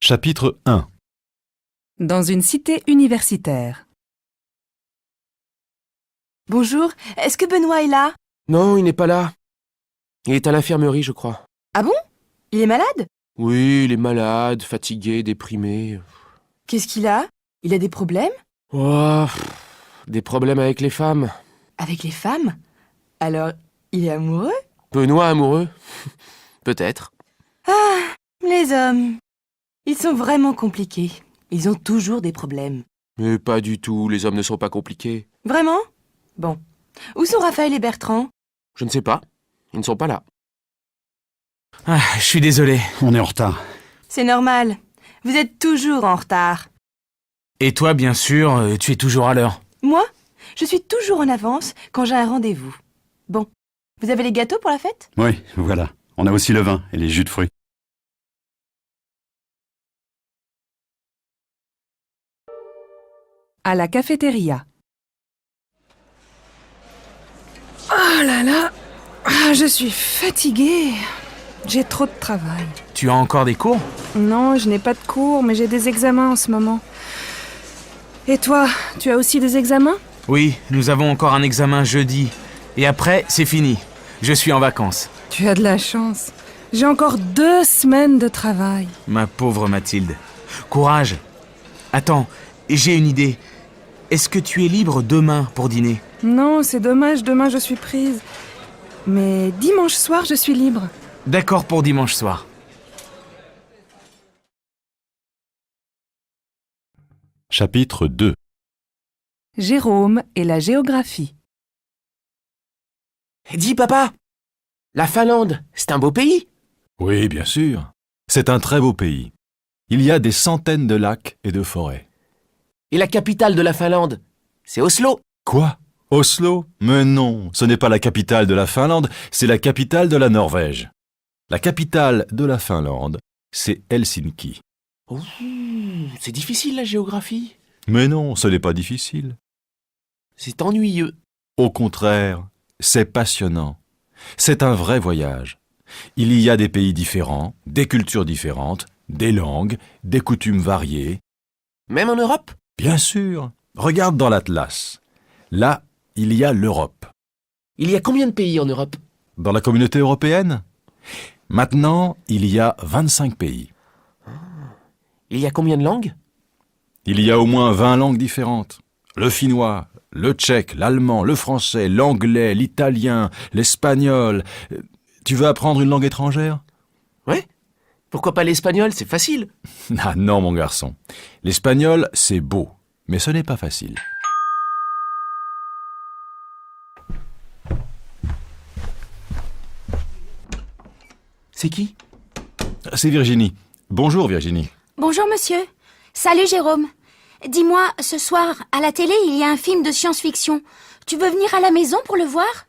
Chapitre 1. Dans une cité universitaire. Bonjour, est-ce que Benoît est là? Non, il n'est pas là. Il est à l'infirmerie, je crois. Ah bon? Il est malade? Oui, il est malade, fatigué, déprimé. Qu'est-ce qu'il a? Il a des problèmes? Oh, des problèmes avec les femmes. Avec les femmes? Alors, il est amoureux? Benoît amoureux? Peut-être. Les hommes, ils sont vraiment compliqués. Ils ont toujours des problèmes. Mais pas du tout, les hommes ne sont pas compliqués. Vraiment? Bon. Où sont Raphaël et Bertrand? Je ne sais pas. Ils ne sont pas là. Ah, je suis désolé. On est en retard. C'est normal. Vous êtes toujours en retard. Et toi, bien sûr, tu es toujours à l'heure. Moi, je suis toujours en avance quand j'ai un rendez-vous. Bon. Vous avez les gâteaux pour la fête? Oui, voilà. On a aussi le vin et les jus de fruits. À la cafétéria. Oh là là, je suis fatiguée. J'ai trop de travail. Tu as encore des cours? Non, je n'ai pas de cours, mais j'ai des examens en ce moment. Et toi, tu as aussi des examens? Oui, nous avons encore un examen jeudi. Et après, c'est fini. Je suis en vacances. Tu as de la chance. J'ai encore 2 semaines de travail. Ma pauvre Mathilde. Courage. Attends, j'ai une idée. Est-ce que tu es libre demain pour dîner? Non, c'est dommage, demain je suis prise. Mais dimanche soir, je suis libre. D'accord pour dimanche soir. Chapitre 2. Jérôme et la géographie. Dis, papa, la Finlande, c'est un beau pays. Oui, bien sûr. C'est un très beau pays. Il y a des centaines de lacs et de forêts. Et la capitale de la Finlande, c'est Oslo. Quoi? Oslo? Mais non, ce n'est pas la capitale de la Finlande, c'est la capitale de la Norvège. La capitale de la Finlande, c'est Helsinki. Ouh, c'est difficile la géographie. Mais non, ce n'est pas difficile. C'est ennuyeux. Au contraire, c'est passionnant. C'est un vrai voyage. Il y a des pays différents, des cultures différentes, des langues, des coutumes variées. Même en Europe? Bien sûr, regarde dans l'Atlas. Là, il y a l'Europe. Il y a combien de pays en Europe? Dans la communauté européenne? Maintenant, il y a 25 pays. Il y a combien de langues? Il y a au moins 20 langues différentes. Le finnois, le tchèque, l'allemand, le français, l'anglais, l'italien, l'espagnol. Tu veux apprendre une langue étrangère? Ouais. Pourquoi pas l'espagnol? C'est facile. Ah non, mon garçon. L'espagnol, c'est beau, mais ce n'est pas facile. C'est qui? C'est Virginie. Bonjour, Virginie. Bonjour monsieur. Salut Jérôme. Dis-moi, ce soir, à la télé, il y a un film de science-fiction. Tu veux venir à la maison pour le voir?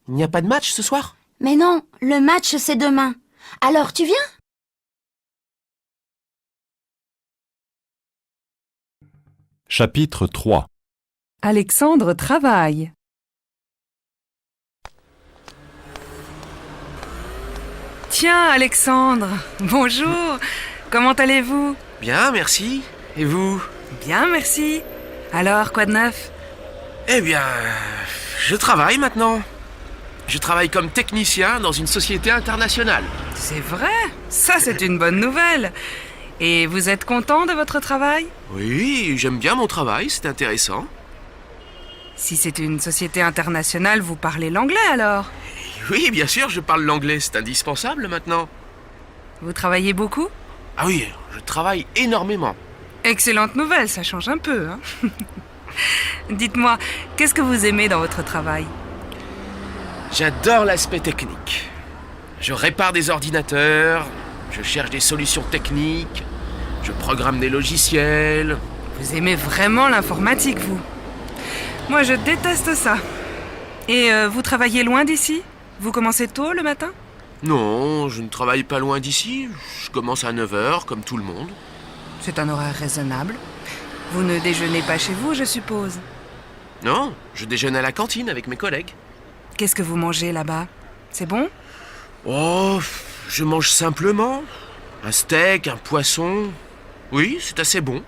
Il n'y a pas de match ce soir? Mais non, le match c'est demain. Alors tu viens? Chapitre 3. Alexandre travaille. Tiens, Alexandre, bonjour. Comment allez-vous? Bien, merci. Et vous? Bien, merci. Alors, quoi de neuf? Eh bien, je travaille maintenant. Je travaille comme technicien dans une société internationale. C'est vrai, ça c'est une bonne nouvelle. Et vous êtes content de votre travail? Oui, j'aime bien mon travail, c'est intéressant. Si c'est une société internationale, vous parlez l'anglais alors? Oui, bien sûr, je parle l'anglais, c'est indispensable maintenant. Vous travaillez beaucoup? Ah oui, je travaille énormément. Excellente nouvelle, ça change un peu, hein. Dites-moi, qu'est-ce que vous aimez dans votre travail? J'adore l'aspect technique. Je répare des ordinateurs, je cherche des solutions techniques, je programme des logiciels. Vous aimez vraiment l'informatique, vous? Moi, je déteste ça. Et vous travaillez loin d'ici? Vous commencez tôt le matin? Non, je ne travaille pas loin d'ici. Je commence à 9h, comme tout le monde. C'est un horaire raisonnable. Vous ne déjeunez pas chez vous, je suppose? Non, je déjeune à la cantine avec mes collègues. Qu'est-ce que vous mangez là-bas? C'est bon? Oh, je mange simplement. Un steak, un poisson. Oui, c'est assez bon.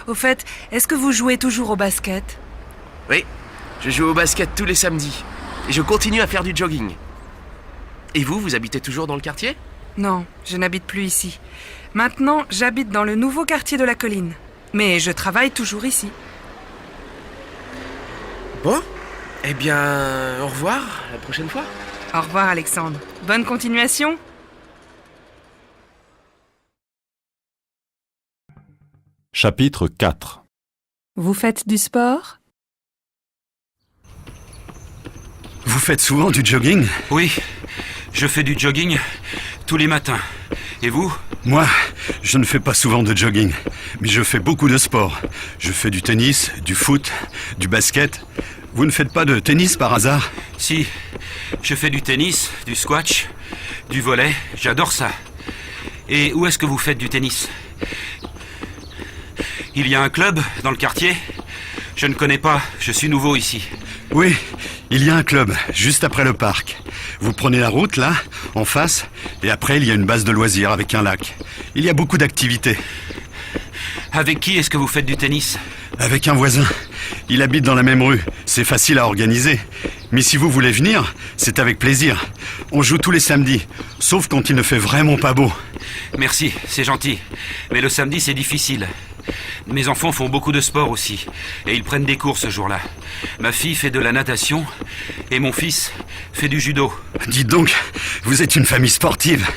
Au fait, est-ce que vous jouez toujours au basket? Oui, je joue au basket tous les samedis. Et je continue à faire du jogging. Et vous habitez toujours dans le quartier? Non, je n'habite plus ici. Maintenant, j'habite dans le nouveau quartier de la colline. Mais je travaille toujours ici. Bon, eh bien, au revoir, la prochaine fois. Au revoir, Alexandre. Bonne continuation. Chapitre 4. Vous faites du sport? Vous faites souvent du jogging? Oui, je fais du jogging tous les matins. Et vous? Moi, je ne fais pas souvent de jogging, mais je fais beaucoup de sport. Je fais du tennis, du foot, du basket. Vous ne faites pas de tennis par hasard? Si, je fais du tennis, du squash, du volley, j'adore ça. Et où est-ce que vous faites du tennis? Il y a un club dans le quartier? Je ne connais pas, je suis nouveau ici. Oui, il y a un club, juste après le parc. Vous prenez la route, là, en face, et après, il y a une base de loisirs avec un lac. Il y a beaucoup d'activités. Avec qui est-ce que vous faites du tennis? Avec un voisin. Il habite dans la même rue. C'est facile à organiser. Mais si vous voulez venir, c'est avec plaisir. On joue tous les samedis, sauf quand il ne fait vraiment pas beau. Merci, c'est gentil. Mais le samedi, c'est difficile. Mes enfants font beaucoup de sport aussi, et ils prennent des cours ce jour-là. Ma fille fait de la natation, et mon fils fait du judo. Dites donc, vous êtes une famille sportive.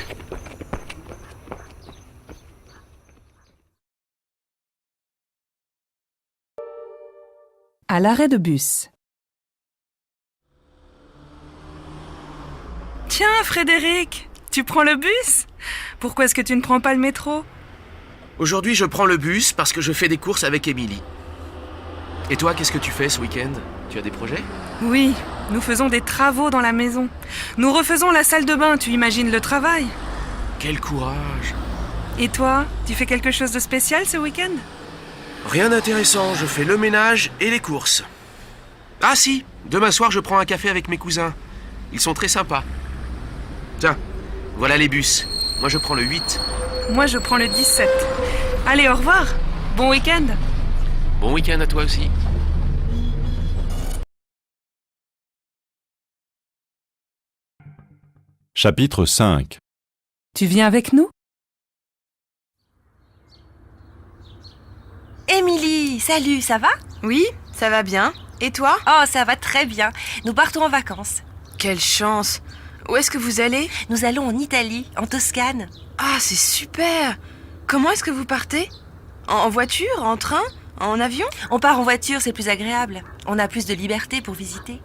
À l'arrêt de bus. Tiens, Frédéric, tu prends le bus? Pourquoi est-ce que tu ne prends pas le métro? Aujourd'hui, je prends le bus parce que je fais des courses avec Émilie. Et toi, qu'est-ce que tu fais ce week-end? Tu as des projets? Oui, nous faisons des travaux dans la maison. Nous refaisons la salle de bain, tu imagines le travail? Quel courage! Et toi, tu fais quelque chose de spécial ce week-end? Rien d'intéressant, je fais le ménage et les courses. Ah si, demain soir, je prends un café avec mes cousins. Ils sont très sympas. Tiens, voilà les bus. Moi, je prends le 8. Moi, je prends le 17. Allez, au revoir. Bon week-end. Bon week-end à toi aussi. Chapitre 5. Tu viens avec nous? Émilie, salut, ça va? Oui, ça va bien. Et toi? Oh, ça va très bien. Nous partons en vacances. Quelle chance! Où est-ce que vous allez? Nous allons en Italie, en Toscane. Ah, c'est super! Comment est-ce que vous partez? En voiture? En train? En avion? On part en voiture, c'est plus agréable. On a plus de liberté pour visiter.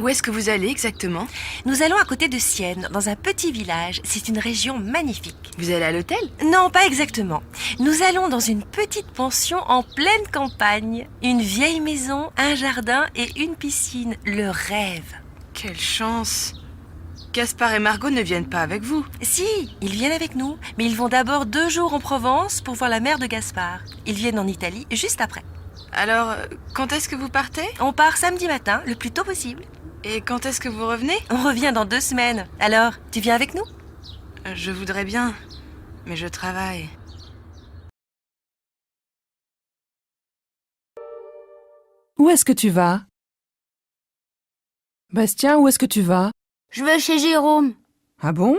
Où est-ce que vous allez exactement? Nous allons à côté de Sienne, dans un petit village. C'est une région magnifique. Vous allez à l'hôtel? Non, pas exactement. Nous allons dans une petite pension en pleine campagne. Une vieille maison, un jardin et une piscine. Le rêve. Quelle chance! Gaspard et Margot ne viennent pas avec vous? Si, ils viennent avec nous, mais ils vont d'abord 2 jours en Provence pour voir la mère de Gaspard. Ils viennent en Italie juste après. Alors, quand est-ce que vous partez? On part samedi matin, le plus tôt possible. Et quand est-ce que vous revenez? On revient dans 2 semaines. Alors, tu viens avec nous? Je voudrais bien, mais je travaille. Où est-ce que tu vas? Bastien, où est-ce que tu vas? Je vais chez Jérôme Ah bon?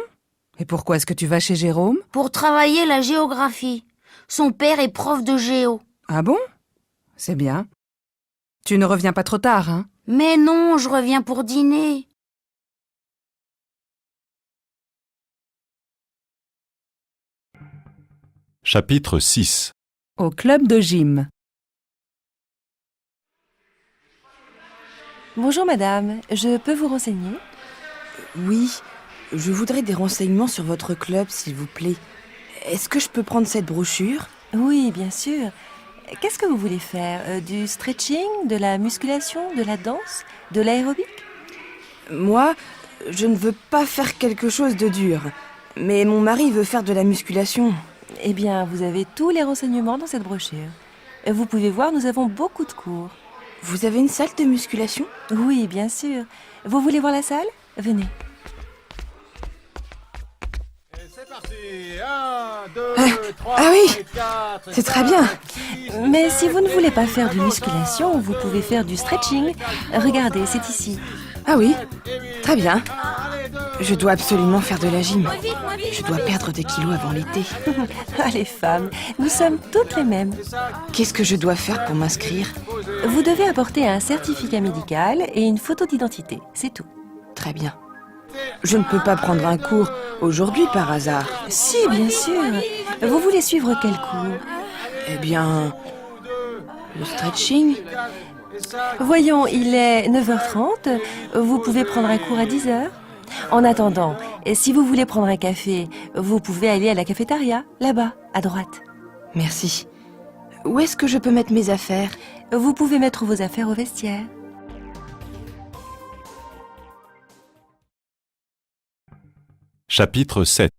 Et pourquoi est-ce que tu vas chez Jérôme? pour travailler la géographie. Son père est prof de géo. Ah bon? C'est bien. Tu ne reviens pas trop tard, hein? Mais non, je reviens pour dîner. Chapitre 6. Au club de gym. Bonjour madame, je peux vous renseigner? Oui, je voudrais des renseignements sur votre club, s'il vous plaît. Est-ce que je peux prendre cette brochure? Oui, bien sûr. Qu'est-ce que vous voulez faire? Du stretching, de la musculation, de la danse, de l'aérobic? Moi, je ne veux pas faire quelque chose de dur. Mais mon mari veut faire de la musculation. Eh bien, vous avez tous les renseignements dans cette brochure. Vous pouvez voir, nous avons beaucoup de cours. Vous avez une salle de musculation? Oui, bien sûr. Vous voulez voir la salle? Venez. C'est parti. Ah oui, c'est très bien. Mais si vous ne voulez pas faire de musculation, vous pouvez faire du stretching. Regardez, c'est ici. Ah oui, très bien. Je dois absolument faire de la gym. Je dois perdre des kilos avant l'été. Ah, les femmes, nous sommes toutes les mêmes. Qu'est-ce que je dois faire pour m'inscrire? Vous devez apporter un certificat médical et une photo d'identité, c'est tout. Très bien. Je ne peux pas prendre un cours aujourd'hui par hasard. Si, bien sûr. Vous voulez suivre quel cours? Eh bien, le stretching. Voyons, il est 9h30. Vous pouvez prendre un cours à 10h. En attendant, si vous voulez prendre un café, vous pouvez aller à la cafétéria, là-bas, à droite. Merci. Où est-ce que je peux mettre mes affaires? Vous pouvez mettre vos affaires au vestiaire. Chapitre 7.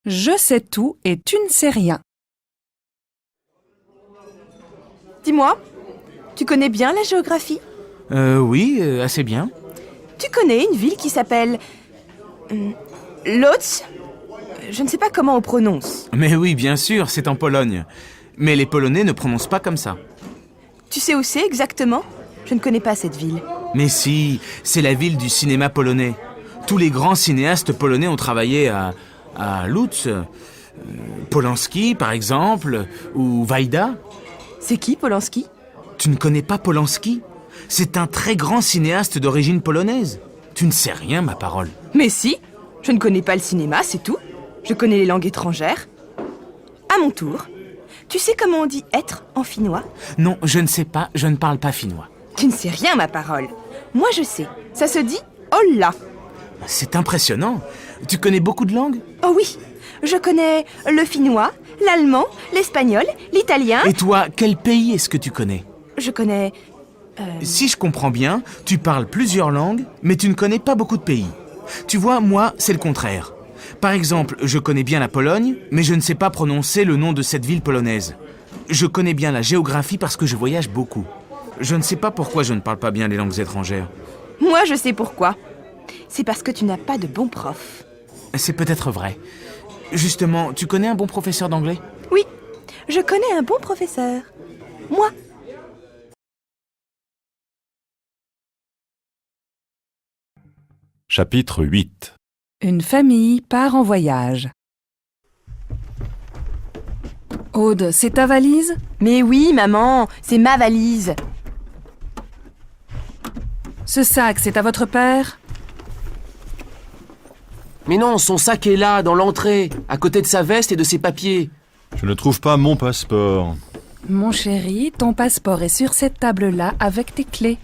Je sais tout et tu ne sais rien. Dis-moi, tu connais bien la géographie? Oui, assez bien. Tu connais une ville qui s'appelle... Lodz? Je ne sais pas comment on prononce. Mais oui, bien sûr, c'est en Pologne. Mais les Polonais ne prononcent pas comme ça. Tu sais où c'est exactement? Je ne connais pas cette ville. Mais si, c'est la ville du cinéma polonais. Tous les grands cinéastes polonais ont travaillé à Lodz. Polanski, par exemple, ou Wajda. C'est qui, Polanski? Tu ne connais pas Polanski? C'est un très grand cinéaste d'origine polonaise. Tu ne sais rien, ma parole. Mais si, je ne connais pas le cinéma, c'est tout. Je connais les langues étrangères. À mon tour, tu sais comment on dit être en finnois? Non, je ne sais pas, je ne parle pas finnois. Tu ne sais rien, ma parole. Moi, je sais. Ça se dit Olla. C'est impressionnant. Tu connais beaucoup de langues? Oh oui, je connais le finnois, l'allemand, l'espagnol, l'italien. Et toi, quel pays est-ce que tu connais? Je connais... Si je comprends bien, tu parles plusieurs langues, mais tu ne connais pas beaucoup de pays. Tu vois, moi, c'est le contraire. Par exemple, je connais bien la Pologne, mais je ne sais pas prononcer le nom de cette ville polonaise. Je connais bien la géographie parce que je voyage beaucoup. Je ne sais pas pourquoi je ne parle pas bien les langues étrangères. Moi, je sais pourquoi. C'est parce que tu n'as pas de bon prof. C'est peut-être vrai. Justement, tu connais un bon professeur d'anglais? Oui, je connais un bon professeur. Moi. Chapitre 8. Une famille part en voyage. Aude, c'est ta valise? Mais oui, maman, c'est ma valise. Ce sac, c'est à votre père? Mais non, son sac est là, dans l'entrée, à côté de sa veste et de ses papiers. Je ne trouve pas mon passeport. Mon chéri, ton passeport est sur cette table-là avec tes clés.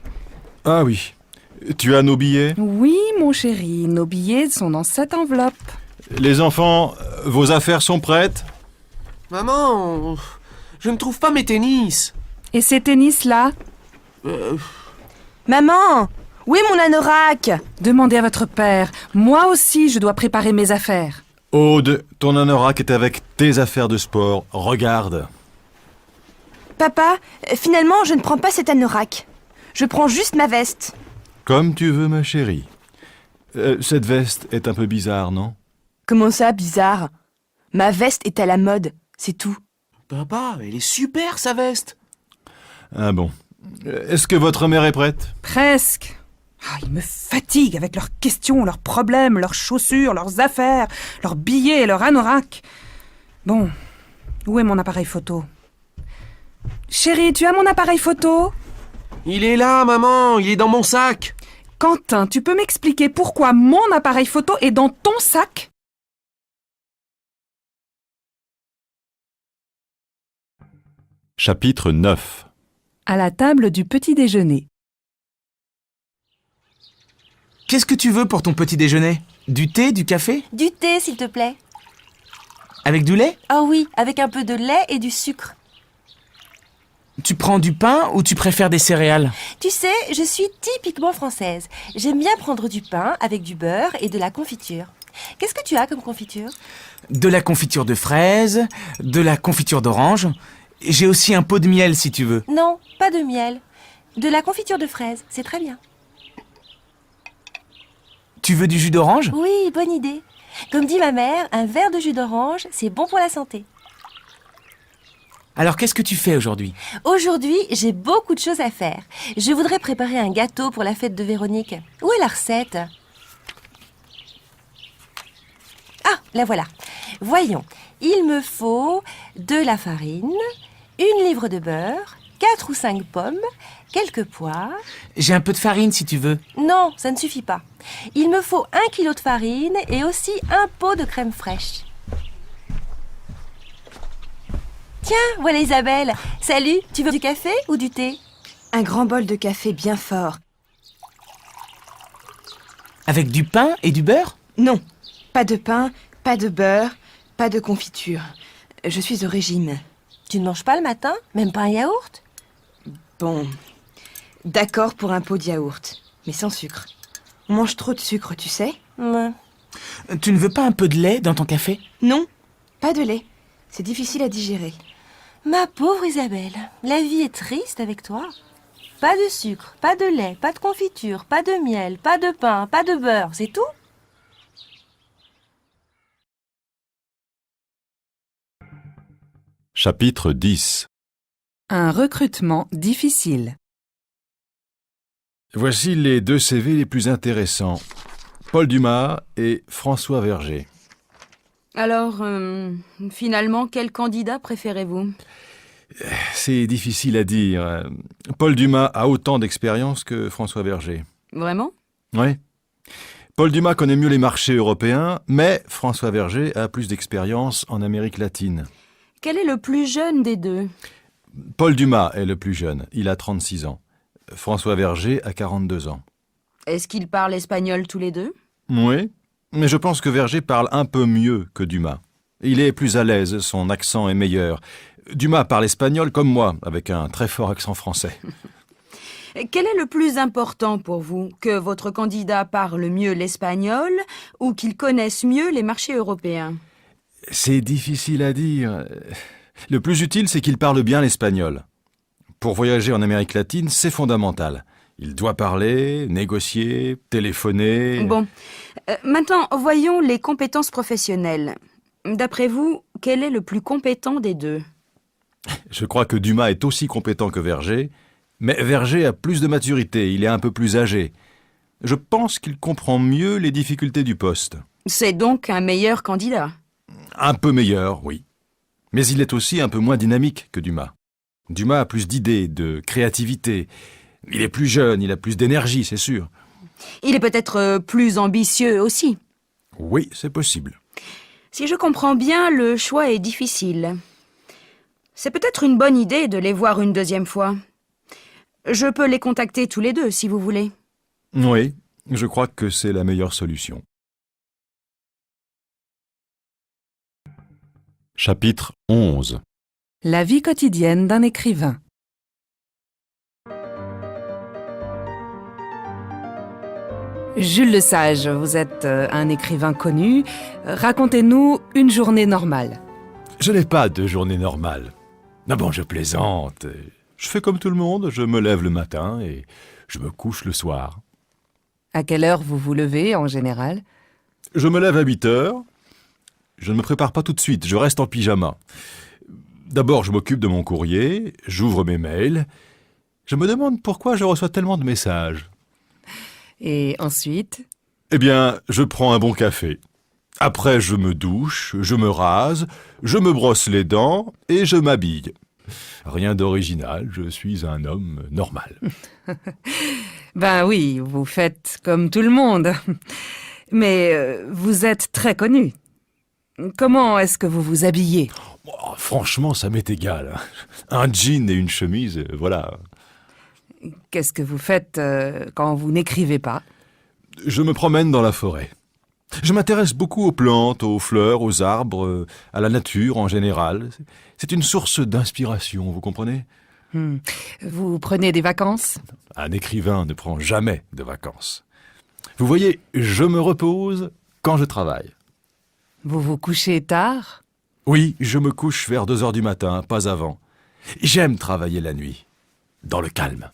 Ah oui. Tu as nos billets? Oui, mon chéri, nos billets sont dans cette enveloppe. Les enfants, vos affaires sont prêtes? Maman, je ne trouve pas mes tennis. Et ces tennis-là? Maman, où est mon anorak? Demandez à votre père. Moi aussi, je dois préparer mes affaires. Aude, ton anorak est avec tes affaires de sport. Regarde. Papa, finalement, je ne prends pas cet anorak. Je prends juste ma veste. Comme tu veux, ma chérie. Cette veste est un peu bizarre, non? Comment ça, bizarre? Ma veste est à la mode, c'est tout. Papa, elle est super, sa veste. Ah bon. Est-ce que votre mère est prête? Presque. Ah, ils me fatiguent avec leurs questions, leurs problèmes, leurs chaussures, leurs affaires, leurs billets et leurs anoraks. Bon, où est mon appareil photo? Chérie, tu as mon appareil photo? Il est là, maman, il est dans mon sac. Quentin, tu peux m'expliquer pourquoi mon appareil photo est dans ton sac? Chapitre 9. À la table du petit déjeuner. Qu'est-ce que tu veux pour ton petit déjeuner? Du thé, du café? Du thé, s'il te plaît. Avec du lait? Ah oui, avec un peu de lait et du sucre. Tu prends du pain ou tu préfères des céréales? Tu sais, je suis typiquement française. J'aime bien prendre du pain avec du beurre et de la confiture. Qu'est-ce que tu as comme confiture? De la confiture de fraises, de la confiture d'orange. J'ai aussi un pot de miel si tu veux. Non, pas de miel. De la confiture de fraises, c'est très bien. Tu veux du jus d'orange? Oui, bonne idée. Comme dit ma mère, un verre de jus d'orange, c'est bon pour la santé. Alors qu'est-ce que tu fais aujourd'hui? Aujourd'hui, j'ai beaucoup de choses à faire. Je voudrais préparer un gâteau pour la fête de Véronique. Où est la recette? Ah, la voilà. Voyons, il me faut de la farine, 1 livre de beurre, 4 ou 5 pommes, quelques pois. J'ai un peu de farine si tu veux. Non, ça ne suffit pas. Il me faut 1 kilo de farine et aussi un pot de crème fraîche. Tiens, voilà Isabelle. Salut, tu veux du café ou du thé? Un grand bol de café bien fort. Avec du pain et du beurre? Non, pas de pain, pas de beurre, pas de confiture. Je suis au régime. Tu ne manges pas le matin? Même pas un yaourt? Bon, d'accord pour un pot de yaourt, mais sans sucre. On mange trop de sucre, tu sais? Ouais. Tu ne veux pas un peu de lait dans ton café? Non, pas de lait. C'est difficile à digérer. Ma pauvre Isabelle, la vie est triste avec toi. Pas de sucre, pas de lait, pas de confiture, pas de miel, pas de pain, pas de beurre, c'est tout? Chapitre 10. Un recrutement difficile. Voici les 2 CV les plus intéressants. Paul Dumas et François Verger. Alors, finalement, quel candidat préférez-vous? C'est difficile à dire. Paul Dumas a autant d'expérience que François Verger. Vraiment? Oui. Paul Dumas connaît mieux les marchés européens, mais François Verger a plus d'expérience en Amérique latine. Quel est le plus jeune des deux? Paul Dumas est le plus jeune, il a 36 ans. François Verger a 42 ans. Est-ce qu'ils parlent espagnol tous les deux? Oui, mais je pense que Verger parle un peu mieux que Dumas. Il est plus à l'aise, son accent est meilleur. Dumas parle espagnol comme moi, avec un très fort accent français. Quel est le plus important pour vous? Que votre candidat parle mieux l'espagnol ou qu'il connaisse mieux les marchés européens? C'est difficile à dire. Le plus utile, c'est qu'il parle bien l'espagnol. Pour voyager en Amérique latine, c'est fondamental. Il doit parler, négocier, téléphoner... Bon. Maintenant, voyons les compétences professionnelles. D'après vous, quel est le plus compétent des deux? Je crois que Dumas est aussi compétent que Verger, mais Verger a plus de maturité, il est un peu plus âgé. Je pense qu'il comprend mieux les difficultés du poste. C'est donc un meilleur candidat? Un peu meilleur, oui. Mais il est aussi un peu moins dynamique que Dumas. Dumas a plus d'idées, de créativité. Il est plus jeune, il a plus d'énergie, c'est sûr. Il est peut-être plus ambitieux aussi. Oui, c'est possible. Si je comprends bien, le choix est difficile. C'est peut-être une bonne idée de les voir une deuxième fois. Je peux les contacter tous les deux, si vous voulez. Oui, je crois que c'est la meilleure solution. Chapitre 11. La vie quotidienne d'un écrivain. Jules Lesage, vous êtes un écrivain connu. Racontez-nous une journée normale. Je n'ai pas de journée normale. Ah bon, je plaisante. Je fais comme tout le monde, je me lève le matin et je me couche le soir. À quelle heure vous vous levez en général? Je me lève à 8 heures. Je ne me prépare pas tout de suite, je reste en pyjama. D'abord, je m'occupe de mon courrier, j'ouvre mes mails. Je me demande pourquoi je reçois tellement de messages. Et ensuite? Eh bien, je prends un bon café. Après, je me douche, je me rase, je me brosse les dents et je m'habille. Rien d'original, je suis un homme normal. Ben oui, vous faites comme tout le monde. Mais vous êtes très connu. Comment est-ce que vous vous habillez? Oh, franchement, ça m'est égal. Un jean et une chemise, voilà. Qu'est-ce que vous faites quand vous n'écrivez pas? Je me promène dans la forêt. Je m'intéresse beaucoup aux plantes, aux fleurs, aux arbres, à la nature en général. C'est une source d'inspiration, vous comprenez? Vous prenez des vacances? Un écrivain ne prend jamais de vacances. Vous voyez, je me repose quand je travaille. Vous vous couchez tard? Oui, je me couche vers 2 heures du matin, pas avant. J'aime travailler la nuit, dans le calme.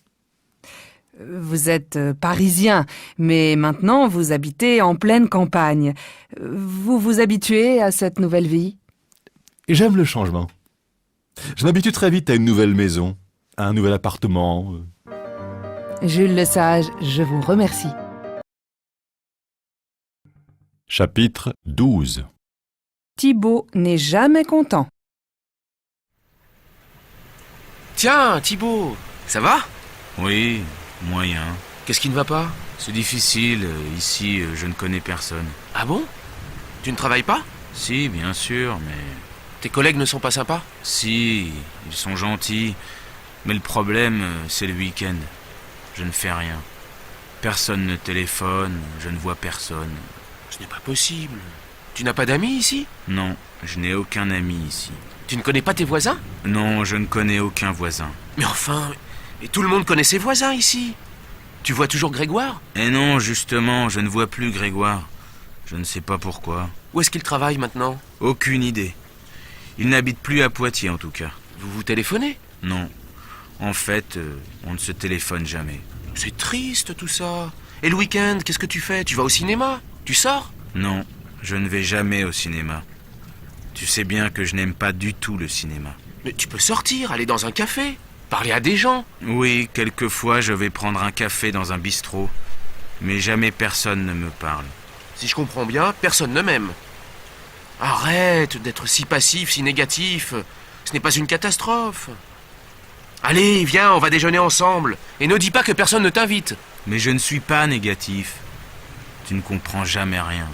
Vous êtes parisien, mais maintenant vous habitez en pleine campagne. Vous vous habituez à cette nouvelle vie? J'aime le changement. Je m'habitue très vite à une nouvelle maison, à un nouvel appartement. Jules Lesage, je vous remercie. Chapitre 12. Thibaut n'est jamais content. Tiens, Thibaut, ça va? Oui, moyen. Qu'est-ce qui ne va pas? C'est difficile, ici je ne connais personne. Ah bon? Tu ne travailles pas? Si, bien sûr, mais... Tes collègues ne sont pas sympas? Si, ils sont gentils, mais le problème, c'est le week-end. Je ne fais rien. Personne ne téléphone, je ne vois personne. Ce n'est pas possible. Tu n'as pas d'amis ici? Non, je n'ai aucun ami ici. Tu ne connais pas tes voisins? Non, je ne connais aucun voisin. Mais enfin, et tout le monde connaît ses voisins ici. Tu vois toujours Grégoire? Et non, justement, je ne vois plus Grégoire. Je ne sais pas pourquoi. Où est-ce qu'il travaille maintenant? Aucune idée. Il n'habite plus à Poitiers, en tout cas. Vous vous téléphonez? Non. En fait, on ne se téléphone jamais. C'est triste tout ça. Et le week-end, qu'est-ce que tu fais? Tu vas au cinéma? Tu sors? Non, je ne vais jamais au cinéma. Tu sais bien que je n'aime pas du tout le cinéma. Mais tu peux sortir, aller dans un café, parler à des gens. Oui, quelquefois je vais prendre un café dans un bistrot, mais jamais personne ne me parle. Si je comprends bien, personne ne m'aime. Arrête d'être si passif, si négatif. Ce n'est pas une catastrophe. Allez, viens, on va déjeuner ensemble. Et ne dis pas que personne ne t'invite. Mais je ne suis pas négatif. Tu ne comprends jamais rien.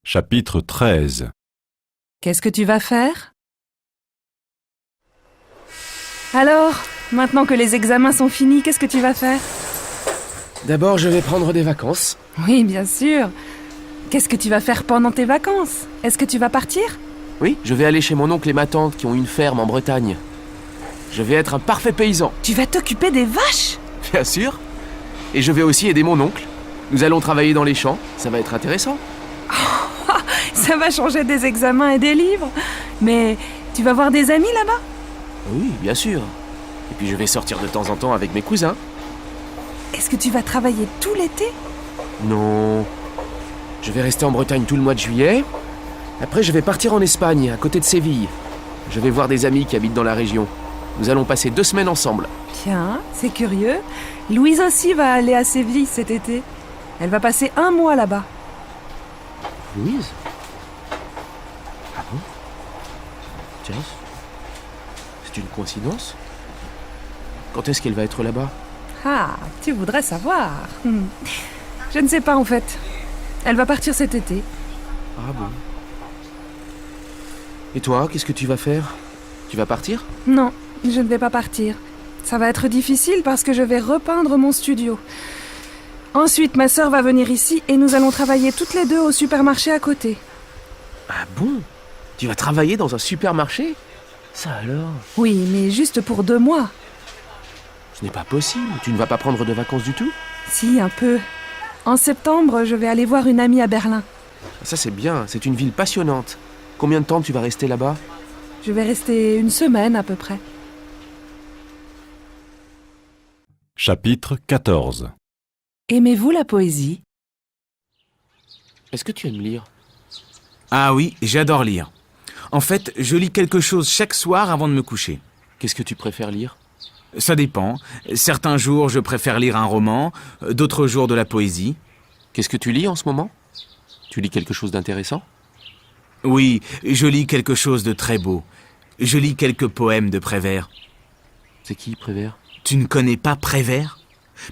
Chapitre 13. Qu'est-ce que tu vas faire? Alors, maintenant que les examens sont finis, qu'est-ce que tu vas faire? D'abord, je vais prendre des vacances. Oui, bien sûr. Qu'est-ce que tu vas faire pendant tes vacances? Est-ce que tu vas partir? Oui, je vais aller chez mon oncle et ma tante qui ont une ferme en Bretagne. Je vais être un parfait paysan. Tu vas t'occuper des vaches? Bien sûr. Et je vais aussi aider mon oncle. Nous allons travailler dans les champs. Ça va être intéressant. Ça va changer des examens et des livres. Mais tu vas voir des amis là-bas? Oui, bien sûr. Et puis je vais sortir de temps en temps avec mes cousins. Est-ce que tu vas travailler tout l'été? Non. Je vais rester en Bretagne tout le mois de juillet. Après, je vais partir en Espagne, à côté de Séville. Je vais voir des amis qui habitent dans la région. Nous allons passer 2 semaines ensemble. Tiens, c'est curieux. Louise aussi va aller à Séville cet été. Elle va passer 1 mois là-bas. Louise? Ah bon? Tiens, c'est une coïncidence. Quand est-ce qu'elle va être là-bas? Ah, tu voudrais savoir. Je ne sais pas en fait. Elle va partir cet été. Ah bon? Et toi, qu'est-ce que tu vas faire? Tu vas partir? Non, je ne vais pas partir. Ça va être difficile parce que je vais repeindre mon studio. Ensuite, ma sœur va venir ici et nous allons travailler toutes les deux au supermarché à côté. Ah bon? Tu vas travailler dans un supermarché? Ça alors? Oui, mais juste pour 2 mois. Ce n'est pas possible. Tu ne vas pas prendre de vacances du tout? Si, un peu. En septembre, je vais aller voir une amie à Berlin. Ça c'est bien, c'est une ville passionnante. Combien de temps tu vas rester là-bas? Je vais rester 1 semaine à peu près. Chapitre 14. Aimez-vous la poésie? Est-ce que tu aimes lire? Ah oui, j'adore lire. En fait, je lis quelque chose chaque soir avant de me coucher. Qu'est-ce que tu préfères lire? Ça dépend. Certains jours, je préfère lire un roman, d'autres jours de la poésie. Qu'est-ce que tu lis en ce moment? Tu lis quelque chose d'intéressant? Oui, je lis quelque chose de très beau. Je lis quelques poèmes de Prévert. C'est qui, Prévert? Tu ne connais pas Prévert?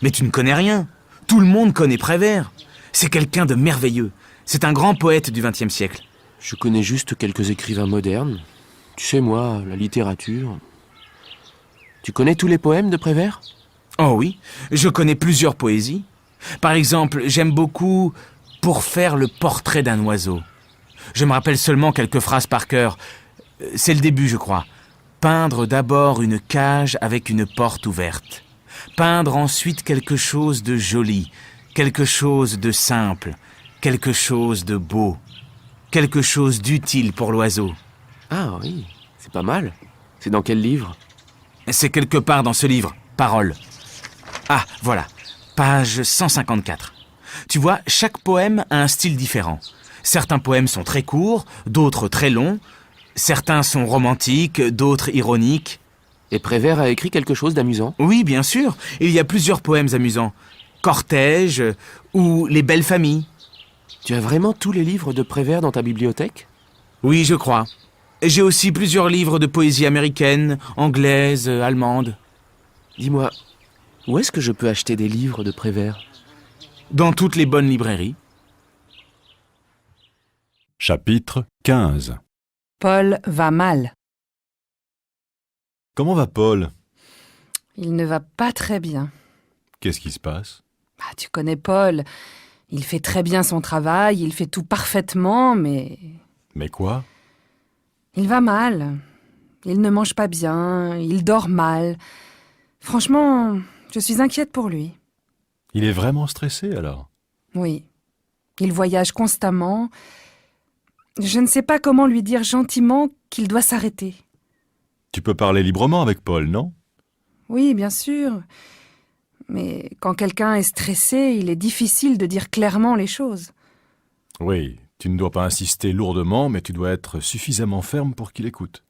Mais tu ne connais rien. Tout le monde connaît Prévert. C'est quelqu'un de merveilleux. C'est un grand poète du XXe siècle. Je connais juste quelques écrivains modernes. Tu sais, moi, la littérature... Tu connais tous les poèmes de Prévert? Oh oui, je connais plusieurs poésies. Par exemple, j'aime beaucoup « Pour faire le portrait d'un oiseau ». Je me rappelle seulement quelques phrases par cœur. C'est le début, je crois. Peindre d'abord une cage avec une porte ouverte. Peindre ensuite quelque chose de joli, quelque chose de simple, quelque chose de beau, quelque chose d'utile pour l'oiseau. Ah oui, c'est pas mal. C'est dans quel livre? C'est quelque part dans ce livre. Paroles. Ah, voilà. Page 154. Tu vois, chaque poème a un style différent. Certains poèmes sont très courts, d'autres très longs. Certains sont romantiques, d'autres ironiques. Et Prévert a écrit quelque chose d'amusant? Oui, bien sûr. Il y a plusieurs poèmes amusants. Cortège ou Les belles familles. Tu as vraiment tous les livres de Prévert dans ta bibliothèque? Oui, je crois. J'ai aussi plusieurs livres de poésie américaine, anglaise, allemande. Dis-moi, où est-ce que je peux acheter des livres de Prévert? Dans toutes les bonnes librairies. Chapitre 15. Paul va mal. Comment va Paul? Il ne va pas très bien. Qu'est-ce qui se passe? Ah, tu connais Paul. Il fait très bien son travail, il fait tout parfaitement, mais... Mais quoi? Il va mal. Il ne mange pas bien, il dort mal. Franchement, je suis inquiète pour lui. Il est vraiment stressé alors? Oui. Il voyage constamment. Je ne sais pas comment lui dire gentiment qu'il doit s'arrêter. Tu peux parler librement avec Paul, non? Oui, bien sûr. Mais quand quelqu'un est stressé, il est difficile de dire clairement les choses. Oui, tu ne dois pas insister lourdement, mais tu dois être suffisamment ferme pour qu'il écoute.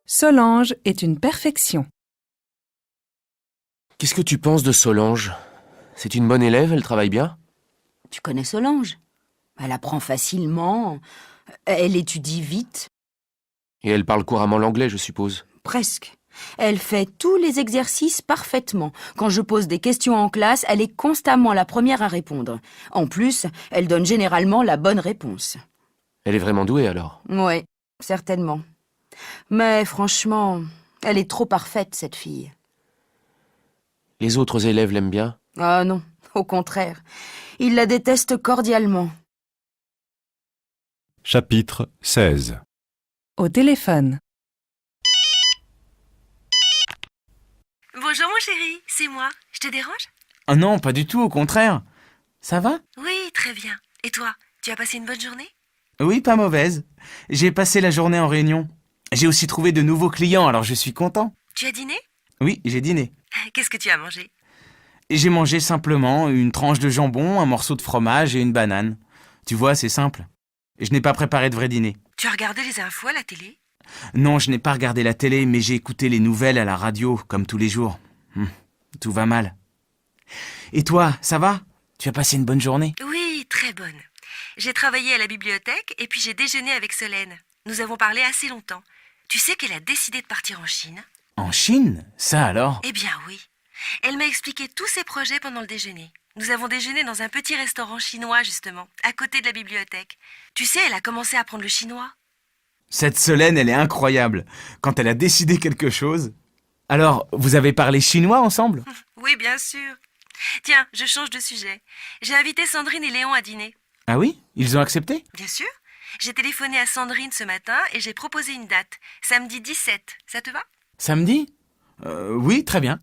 Solange est une perfection. Qu'est-ce que tu penses de Solange? C'est une bonne élève, elle travaille bien? Tu connais Solange? Elle apprend facilement, elle étudie vite. Et elle parle couramment l'anglais, je suppose. Presque. Elle fait tous les exercices parfaitement. Quand je pose des questions en classe, elle est constamment la première à répondre. En plus, elle donne généralement la bonne réponse. Elle est vraiment douée alors? Oui, certainement. Mais franchement, elle est trop parfaite, cette fille. Les autres élèves l'aiment bien? Ah non, au contraire. Ils la détestent cordialement. Chapitre 16. Au téléphone. Bonjour mon chéri, c'est moi. Je te dérange? Ah non, pas du tout, au contraire. Ça va? Oui, très bien. Et toi, tu as passé une bonne journée? Oui, pas mauvaise. J'ai passé la journée en réunion. J'ai aussi trouvé de nouveaux clients, alors je suis content. Tu as dîné? Oui, j'ai dîné. Qu'est-ce que tu as mangé? J'ai mangé simplement une tranche de jambon, un morceau de fromage et une banane. Tu vois, c'est simple. Je n'ai pas préparé de vrai dîner. Tu as regardé les infos à la télé? Non, je n'ai pas regardé la télé, mais j'ai écouté les nouvelles à la radio, comme tous les jours. Tout va mal. Et toi, ça va? Tu as passé une bonne journée? Oui, très bonne. J'ai travaillé à la bibliothèque et puis j'ai déjeuné avec Solène. Nous avons parlé assez longtemps. Tu sais qu'elle a décidé de partir en Chine? En Chine? Ça alors? Eh bien oui. Elle m'a expliqué tous ses projets pendant le déjeuner. Nous avons déjeuné dans un petit restaurant chinois, justement, à côté de la bibliothèque. Tu sais, elle a commencé à apprendre le chinois. Cette Solène, elle est incroyable. Quand elle a décidé quelque chose... Alors, vous avez parlé chinois ensemble? Oui, bien sûr. Tiens, je change de sujet. J'ai invité Sandrine et Léon à dîner. Ah oui? Ils ont accepté? Bien sûr. J'ai téléphoné à Sandrine ce matin et j'ai proposé une date. Samedi 17. Ça te va? Samedi? Oui, très bien.